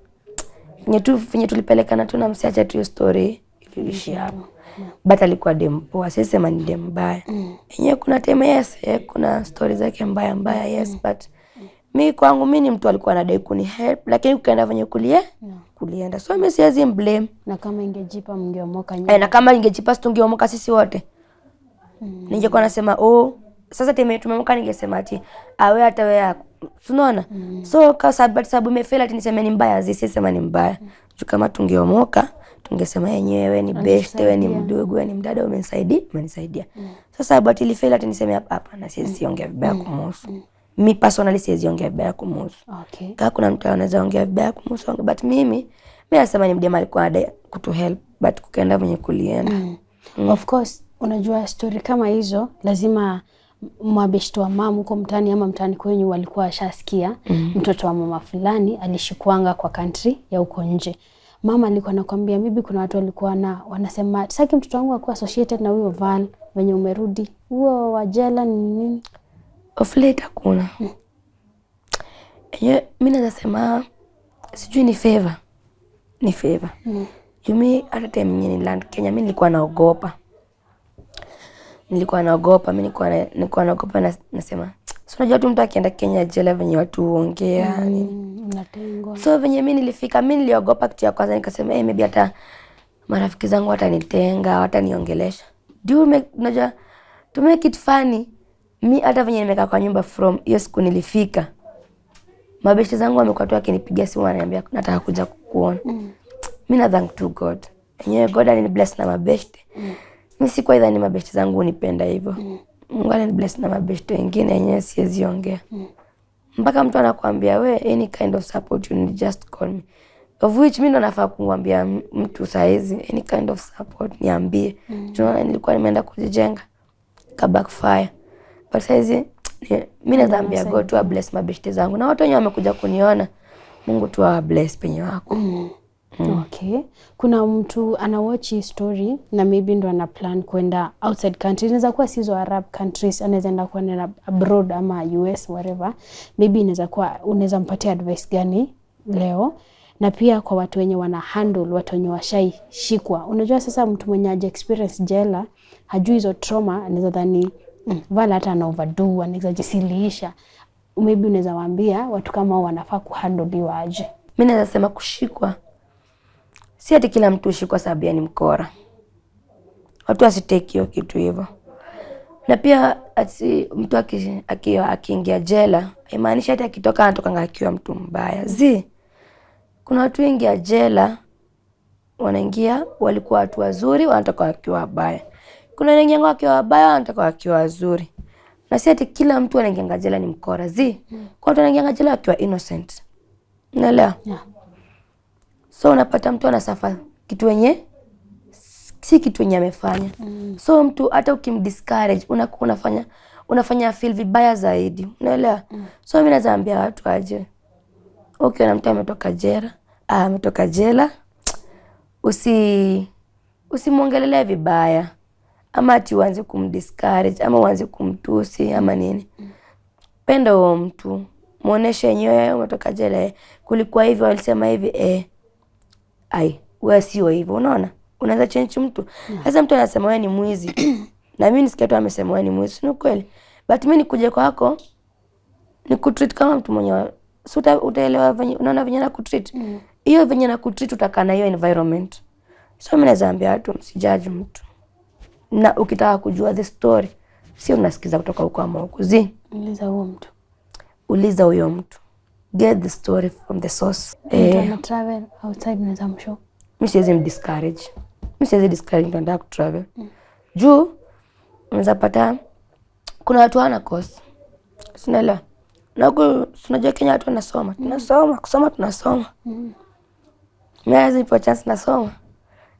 Venye tulipelekana tu na msiacha tu story iliishi hapo. But alikuwa dem poa, sisi sema ni dem mbaya. Yenyewe kuna time yes, kuna stories zake mbaya yes, but mimi kwangu mimi ni mtu alikuwa anadai kuni help, lakini ukaenda venye kulienda. So mimi siwezi blame. Na kama ingejipa mngeomoka nyinyi. Na kama ingejipa tungeomoka sisi wote. Ningekuwa nasema sasa tumeomoka, ningesema ati wewe hata wewe unaona. So kwa sababu imefela ati niseme ni mbaya, sisi sema ni mbaya. Kama tungeomoka tungesema yenyewe ni best, wewe ni mdogo, wewe ni mdada, umenisaidia. Sasa but ilifela ati niseme hapa na siwezi ongea vibaya kumhusu. Mimi personally siwezi ongea vibaya kumhusu. Okay. Kama kuna mtu anaweza ongea vibaya kumhusu, but mimi nasema ni mdema alikuwa anadai kutu help, but kukaenda venye kulienda. Of course, unajua story kama hizo lazima mabeshto wa mama huko mtaani ama mtaani kwenyu walikuwa washasikia mtoto wa mama fulani alishikwanga kwa country ya huko nje. Mama alikuwa anakuambia maybe kuna watu walikuwa wanasema sasa mtoto wangu akuwa associated na huyo Val venye umerudi. Huo wa jela ni nini? Of late hakuna. Mimi naweza sema sijui ni favor. Ni favor. Mimi hata time nyingine ni land Kenya mimi nilikuwa naogopa. Mimi nilikuwa naogopa nasema so unajua tu mtu akienda Kenya jela venye watu huongea unatengwa. So venye mimi nilifika mimi niliogopa kitu ya kwanza nikasema maybe hata marafiki zangu watanitenga, wataniongelesha. Unajua to make it funny, mimi hata venye nimekaa kwa nyumba from hiyo siku nilifika, mabeshte zangu wamekuwa tu akinipigia simu wananiambia nataka kuja kukuona. Mimi na thank to God. Yenyewe God alinibless na mabeshte. Mimi sikuwa idhani mabeshte zangu unipenda hivyo. Mungu alinibless na mabeshte wengine yenyewe siwezi ongea. Mpaka mtu anakuambia we any kind of support you need just call me. Of which mimi ndo nafaa kumwambia mtu saizi any kind of support niambie. Tunaona nilikuwa nimeenda kujijenga ka backfire. But saizi mimi nadhambia God to bless mabeshte zangu na watu wenye wamekuja kuniona. Mungu tu bless penye wako. Okay. Kuna mtu ana watch hii story na maybe ndo ana plan kwenda outside country. Inaweza kuwa sizo Arab countries, anaweza enda kwenda abroad ama US whatever. Maybe inaweza kuwa unaweza mpatia advice gani leo? Na pia kwa watu wenye wana handle watu wenye washaishikwa. Unajua sasa mtu mwenye haja experience jela, hajui hizo trauma, anaweza dhani Val hata ana overdo, anaweza jisiliisha. Maybe unaweza waambia watu kama hao wanafaa kuhandle aje. Mimi naweza sema kushikwa si ati kila mtu ushikwa sababu ni mkora. Watu wasitake hiyo kitu hivyo. Na pia ati mtu akiingia jela, imaanisha hata akitoka anatoka akiwa mtu mbaya. Kuna watu wengi ya jela wanaingia walikuwa watu wazuri, wanatoka wakiwa wabaya. Kuna wengine wakiwa wabaya wanatoka wakiwa wazuri. Na si ati kila mtu anaingia jela ni mkora. Kwa watu wanaingia jela wakiwa innocent. Unaelewa? Yeah. So unapata mtu anasafa kitu wenye si kitu wenye amefanya. So mtu hata ukimdiscourage unafanya feel vibaya zaidi. Unaelewa? So mimi nazaambia watu aje. Okay, na mtu ametoka jela. Usimuongelele vibaya. Ama ati uanze kumdiscourage ama uanze kumtusi ama nini. Penda huyo mtu. Muoneshe yenyewe umetoka jela. Kulikuwa hivi walisema hivi wewe sio hivyo, unaona? Unaweza change mtu. Sasa mtu anasema wewe ni mwizi. Na mimi nisikia tu amesema wewe ni mwizi, ni kweli. But mimi nikuje kwako nikutreat kama mtu mwenye utaelewa venye unaona venye na kutreat. Hiyo venye na kutreat utakaa na hiyo environment. So mimi nazaambia watu msijudge mtu. Na ukitaka kujua the story, sio unasikiza kutoka huko ama huko. Uliza huyo mtu. Get the story from the source. Travel outside naweza mshow. Mimi siwezi discourage. Mimi siwezi discourage mtu anataka kutravel. Juu unaweza pata kuna watu wana course. Sinaelewa. Na huko tunajua Kenya watu wanasoma. Tunasoma. Mimi nipo chance nasoma.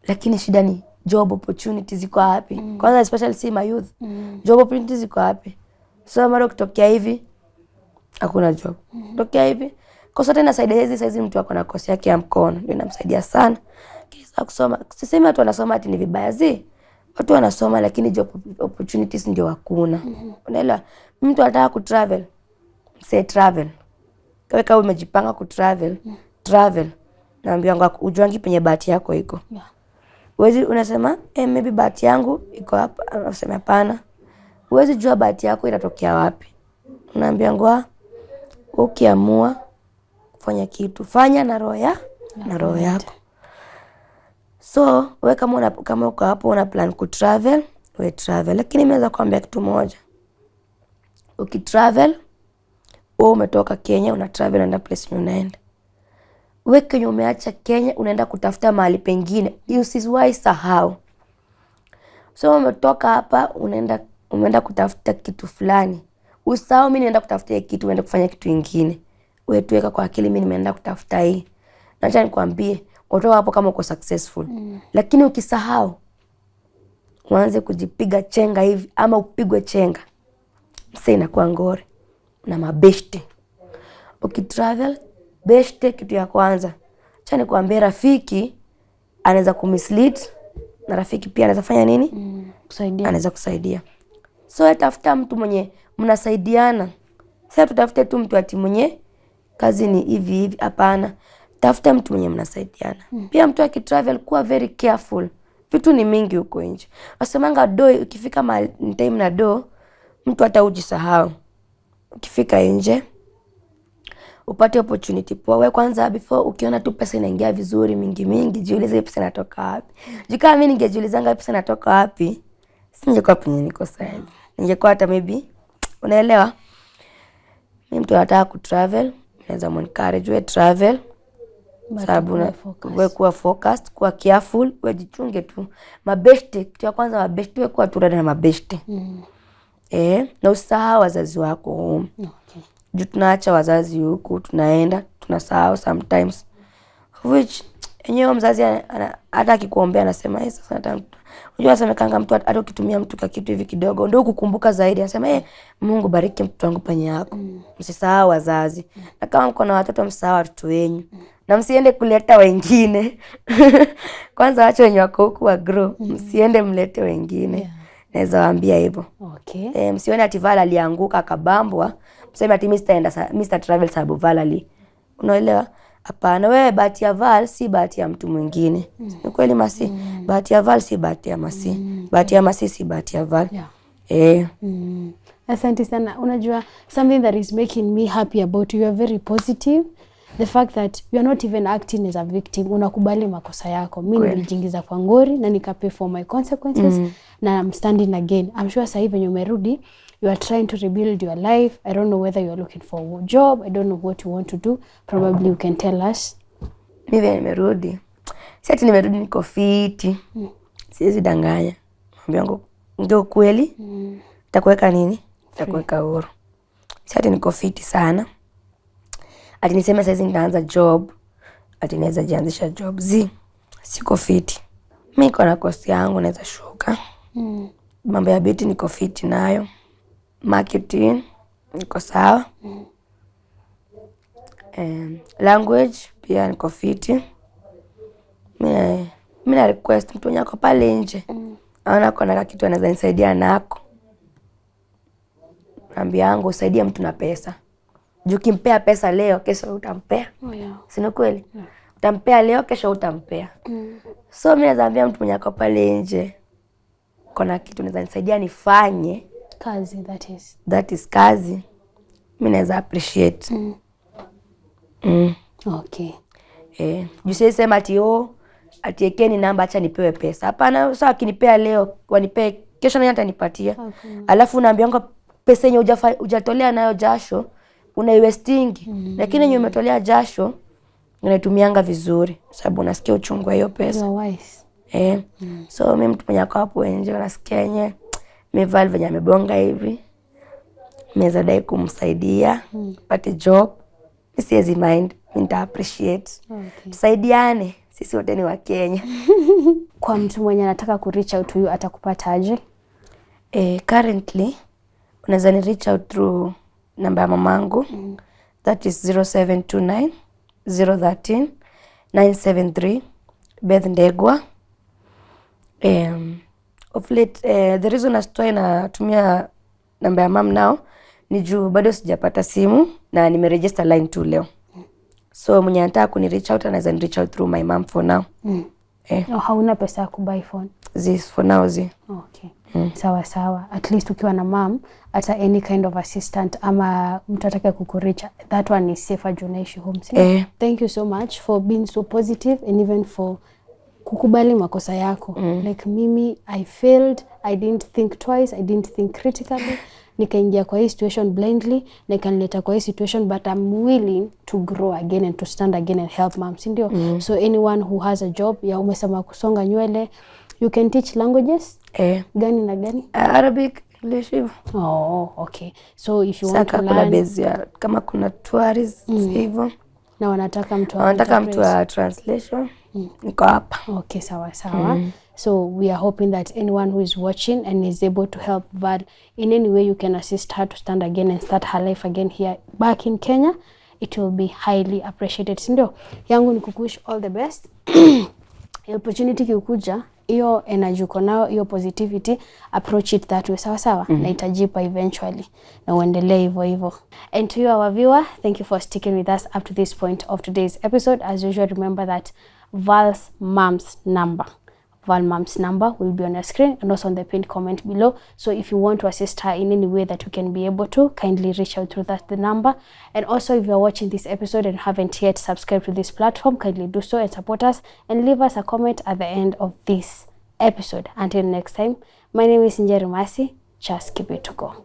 Lakini shida ni job opportunities ziko wapi? Kwanza especially si my youth. Job opportunities ziko wapi? So mara ukitokea hivi hakuna job. Tokea hivi. Kwa sababu inasaidia hizi mtu ako na kosi yake ya mkono, ndio inamsaidia sana. Kisa kusoma. Sisemi watu wanasoma ati ni vibaya. Watu wanasoma lakini job opportunities ndio hakuna. Unaelewa? Mtu anataka kutravel. Say travel. Kama umejipanga kutravel, travel. Naambiwa ujuangi penye bahati yako iko. Yeah. Uwezi unasema maybe bahati yangu iko hapa, unasema hapana. Uwezi jua bahati yako itatokea wapi. Unaambiwa ukiamua kufanya kitu, fanya na roho yako. So wewe kama uko hapo una plan ku travel, we travel. Lakini nimeweza kuambia kitu moja. Ukitravel, wewe umetoka Kenya, una travel unaenda place unaenda. Wewe Kenya umeacha Kenya, unaenda kutafuta mahali pengine. Usiwahi sahau. So umetoka hapa, umeenda kutafuta kitu fulani. Usahau mimi naenda kutafuta kitu, unaenda kufanya kitu kingine. Wewe tuweka kwa akili mimi nimeenda kutafuta hii. Acha nikwambie, utoka hapo kama uko successful. Lakini ukisahau, uanze kujipiga chenga hivi ama upigwe chenga. Msee inakuwa ngori na mabeshte. Ukitravel, beshte kitu ya kwanza. Acha nikwambie, rafiki anaweza kumislead na rafiki pia anaweza fanya nini? Kusaidia. Anaweza kusaidia. So tafuta mtu mwenye mnasaidiana. Sasa tutafute tu mtu ati mwenye kazi ni hivi, hapana. Tafuta mtu mwenye mnasaidiana. Pia mtu akitravel kuwa very careful. Vitu ni mingi huko nje. Wasemanga ukifika time na mtu hata ujisahau. Ukifika nje upate opportunity poa. Wewe kwanza before ukiona tu pesa inaingia vizuri mingi, jiulize pesa inatoka wapi. Kama mimi ningejiulizanga pesa inatoka wapi, singekuwa penye niko sasa. Ningekuwa hata maybe, unaelewa? Mimi mtu anataka kutravel, naweza encourage wewe travel. Sababu wewe kuwa focused, kuwa careful, wewe jichunge tu. Mabeshte, kitu ya kwanza mabeshte, wewe kuwa turada na mabeshte. Na usahau wazazi wako. Okay. Juu tunaacha wazazi huku, tunaenda, tunasahau sometimes. Which enyewe mzazi hata akikuombea anasema sasa unajua anasemekanga mtu hata ukitumia mtu kwa kitu hivi kidogo ndio kukumbuka zaidi, anasema Mungu bariki mtoto wangu penye yako. Msisahau wazazi. Na kama mko na watoto msahau watoto wenu. Na msiende kuleta wengine. Kwanza acha wenye wako huku wa grow, msiende mlete wengine. Yeah. Naweza waambia hivyo. Okay. Msione ati Vala alianguka akabambwa, mseme ati Mr. Travel sababu Vala unaelewa? Hapana, wewe bahati ya Val si bahati ya mtu mwingine. Ni kweli Masi? Bahati ya Val si bahati ya Masi. Bahati ya Masi si bahati ya Val. Yeah. Asante sana. Unajua, something that is making me happy about you are very positive. The fact that you are not even acting as a victim. Unakubali makosa yako. Mimi nilijiingiza kwa ngori na nikapay for my consequences. Na I'm standing again. I'm sure sasa hivi when umerudi, you are trying to rebuild your life. I don't know whether you are looking for a job. I don't know what you want to do. Probably you can tell us. Mimi nimerudi. Sasa nimerudi niko fiti. Siwezi danganya. Mwambie ndio kweli. Nitakuweka nini? Nitakuweka huru. Sasa niko fiti sana. Ati niseme sasa nitaanza job. Ati naweza jianzisha job. Siko fiti. Mimi niko na kosi yangu naweza shuka. Mambo ya biti niko fiti nayo. Marketing niko sawa. Language pia niko fiti. Mimi na request mtu nyako pale nje. Aona kuna kitu anaweza nisaidia nako. Naambia yangu usaidie mtu na pesa. Juu kimpea pesa leo, kesho utampea. Si ni kweli? Utampea leo, kesho utampea. So mimi naambia mtu nyako pale nje, kuna kitu naweza nisaidia nifanye kazi, that is kazi. Mimi naweza appreciate. Okay. Juu sema ati ekeni namba acha nipewe pesa. Hapana, sasa akinipea leo, wanipe kesho na atanipatia. Okay. Alafu unaambianga pesa yenye hujatolea nayo jasho unaiwestingi. Lakini yenye umetolea jasho unatumianga vizuri sababu unasikia uchungu wa hiyo pesa. You are wise. So mimi mtu mwenye hapo nje unasikia yenyewe Val venye amebonga hivi. Naweza dai kumsaidia pate job. Siwezi mind, nita appreciate. Okay. Tusaidiane, sisi wote ni wa Kenya. Kwa mtu mwenye anataka ku reach out to you atakupata aje? Currently unaweza ni reach out through namba ya mamangu. That is 0729 013 973 Beth Ndegwa. Of late, the reason natumia namba ya mom now ni juu bado sijapata simu na nimeregister line tu leo. So mwenye anataka kuni reach out anaweza ni reach out through my mom for now. Hauna pesa ya kubuy phone? For now. Okay. Sawa sawa. At least ukiwa na mom, hata any kind of assistant ama mtu atake kukuricha, that one is safer juu naishi home. Thank you so much for being so positive and even for kukubali makosa yako. Like mimi, I failed, I didn't think twice, I didn't think critically. Nikaingia kwa hii situation blindly, nikanileta kwa hii situation, but I'm willing to grow again and to stand again and help mom, sindio? So anyone who has a job, ya umesema kusonga nywele, you can teach languages? Gani na gani? Arabic, English. Oh, okay. So if you want to learn, kuna base ya kama kuna tourists hivyo. Na wanataka mtu wa translation. Niko hapa. Okay, sawa sawa. So we are hoping that anyone who is watching and is able to help Val in any way you can assist her to stand again and start her life again here back in Kenya, it will be highly appreciated. Sindio? Yangu ni kukuwish all the best. Opportunity kikuja, iyo energy uko nao, iyo positivity, approach it that way, sawa sawa, na itajipa eventually, na uendelee hivyo hivyo. And to you our viewer, thank you for sticking with us up to this point of today's episode. As usual, remember that Val's mom's number will be on your screen and also on the pinned comment below. So if you want to assist her in any way that you can be able to, kindly reach out through the number. And also, if you are watching this episode and haven't yet subscribed to this platform, kindly do so and support us and leave us a comment at the end of this episode. Until next time, my name is Njeri Masi. Just keep it to go.